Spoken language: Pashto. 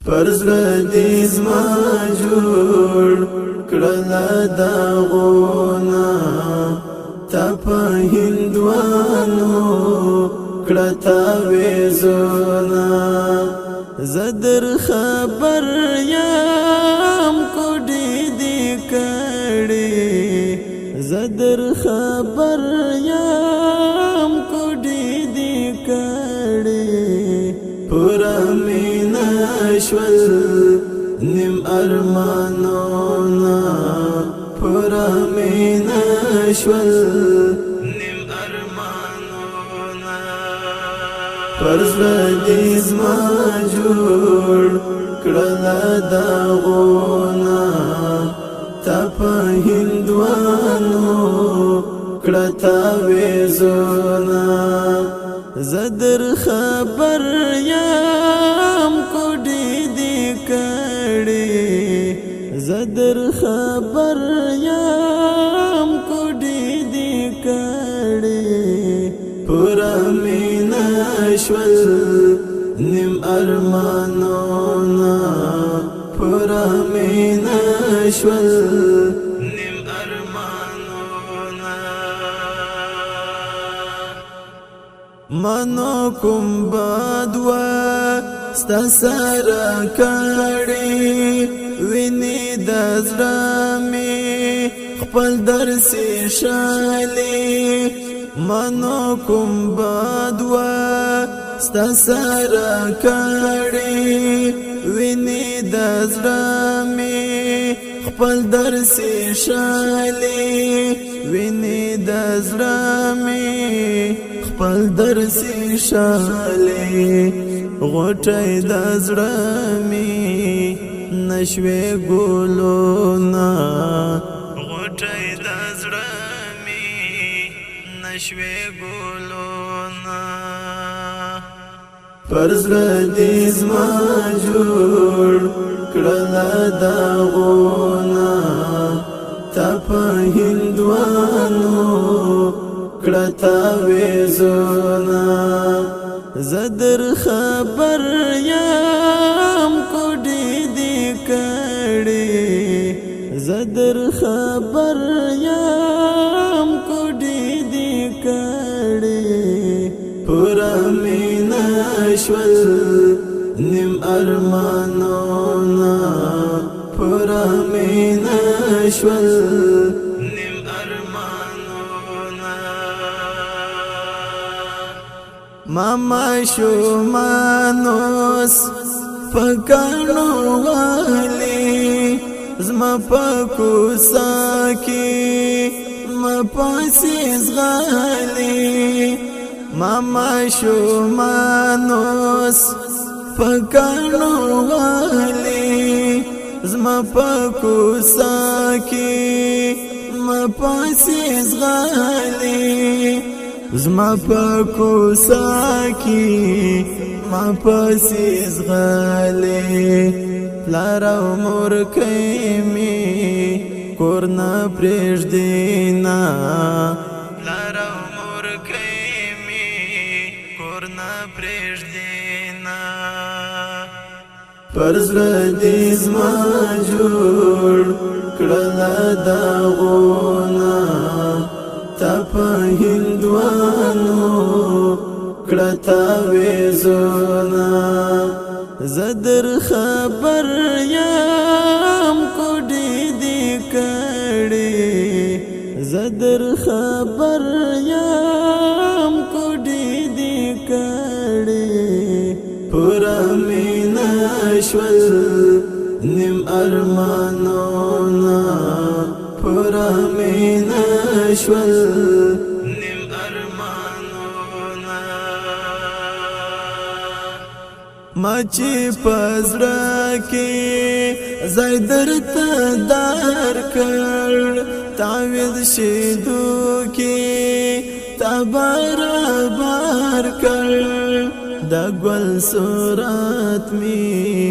پرزړه دې زما جوړ کړل داغونه تا په هندوانو کړه تعویذونه زه در خبر یم کوډې دې کړې زه در خبر یم کوډې دې کړې پورا مینا شول نیم ارمانونا پورا مینا شول نیم ارمانونا پرزړه دې زما جوړ کړل داغونه تا په هندوانو کړه تعویذونه زه در خبر یم کوډې دې کړې زه در خبر یم کوډې دې کړې پورا مینا شول نیم ارمانونا پورا مینا شول نیم ارمانونا منو کوم بدوا ستا سره کړې ویني د زړه مې خپل درسي شالې منو کوم بدوا ستا سره کړې ویني د زړه مې خپل درسي شالې ویني د زړه مې خپل درسي شالې غوټۍ د زړه مې نشوي ګلونا غوټۍ د زړه مې نشوي ګلونا پرزړه دې زما جوړ کړل داغونه تا په هندوانو کړه تعویذونه زه در خبر یم کوډې دې کړې زه در خبر یم کوډې دې کړې پورا مینا شول نیم ارمانونا پورا مینا شول نیم ارمانونا ماما شو مانوس پکانو والی زما پکو ساکی ما پاسیز غالی ماما شو مانوس پکانو والی زما پکو ساکی ما پاسیز غالی زما پکو ساکی ما پاسیز غالی لارو مورکی می کورنا پریږدینا لارو مورکی می کورنا پریږدینا پرزړه دې زما جوړ کړل داغونه تا په هندوانو کړه تعویذونه زه در خبر یم کوډې دې کړې زه در خبر یم کوډې دې کړې پورا مینا شول نیم ارمانونا پورا مینا شول نیم ارمانونا ما چې پزړه کې ځای درته دار کړ تعویذ شیدو کې تا برابر کړ د ګل صورت می